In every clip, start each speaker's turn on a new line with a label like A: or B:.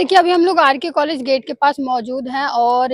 A: देखिए, अभी हम लोग आरके कॉलेज गेट के पास मौजूद हैं और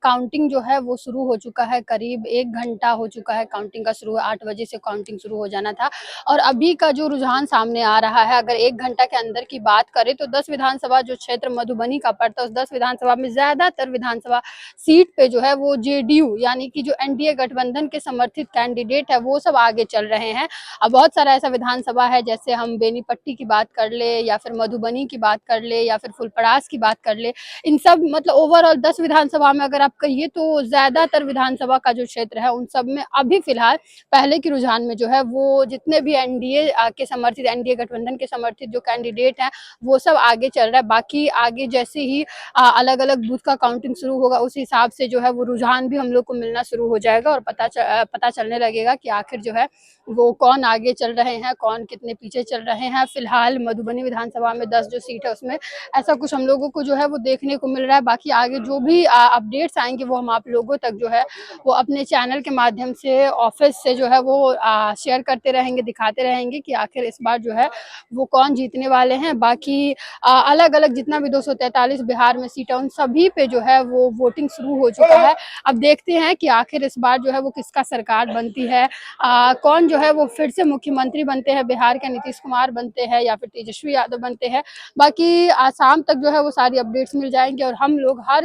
A: काउंटिंग जो है वो शुरू हो चुका है। करीब 1 घंटा हो चुका है काउंटिंग का शुरू। 8 बजे से काउंटिंग शुरू हो जाना था और अभी का जो रुझान सामने आ रहा है, अगर 1 घंटा के अंदर की बात करें तो 10 विधानसभा जो क्षेत्र मधुबनी का पड़ता है, उस 10 विधानसभा में ज़्यादातर विधानसभा सीट पे जो है वो जेडीयू यानी कि जो एनडीए गठबंधन के समर्थित कैंडिडेट है वो सब आगे चल रहे हैं। अब बहुत सारा ऐसा विधानसभा है, जैसे हम बेनीपट्टी की बात कर ले या फिर मधुबनी की बात कर ले या फिर फुलपरास की बात कर ले, इन सब मतलब ओवरऑल 10 विधानसभा में अगर आप कहिए तो ज्यादातर विधानसभा का जो क्षेत्र है उन सब में अभी फिलहाल पहले की रुझान में जो है वो जितने भी एनडीए के समर्थित, एनडीए गठबंधन के समर्थित जो कैंडिडेट हैं वो सब आगे चल रहा है। बाकी आगे जैसे ही अलग अलग बूथ का काउंटिंग शुरू होगा उस हिसाब से जो है वो रुझान भी हम लोग को मिलना शुरू हो जाएगा और पता चलने लगेगा कि आखिर जो है वो कौन आगे चल रहे हैं, कौन कितने पीछे चल रहे हैं। फिलहाल मधुबनी विधानसभा में 10 जो सीट है उसमें ऐसा कुछ हम लोगों को जो है वो देखने को मिल रहा है। बाकी आगे जो भी अपडेट्स आएंगे वो हम आप लोगों तक जो है वो अपने चैनल के माध्यम से, ऑफिस से जो है वो शेयर करते रहेंगे, दिखाते रहेंगे कि आखिर इस बार जो है वो कौन जीतने वाले हैं। बाकी अलग अलग जितना भी 243 बिहार में सीट है उन सभी पे जो है वो वोटिंग शुरू हो चुका है। अब देखते हैं कि आखिर इस बार जो है वो किसका सरकार बनती है, कौन जो है वो फिर से मुख्यमंत्री बनते हैं, बिहार के नीतीश कुमार बनते हैं या फिर तेजस्वी यादव बनते हैं। बाकी शाम तक जो है वो सारी अपडेट्स मिल जाएंगे और हम लोग हर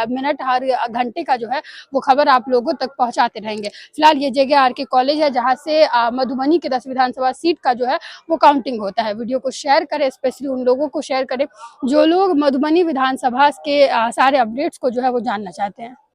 A: मिनट, हर घंटे का जो है वो खबर आप लोगों तक पहुंचाते रहेंगे। फिलहाल ये जगह आरके कॉलेज है जहां से मधुबनी के 10 विधानसभा सीट का जो है वो काउंटिंग होता है। वीडियो को शेयर करें, स्पेशली उन लोगों को शेयर करें जो लोग मधुबनी विधानसभा के सारे अपडेट्स को जो है वो जानना चाहते हैं।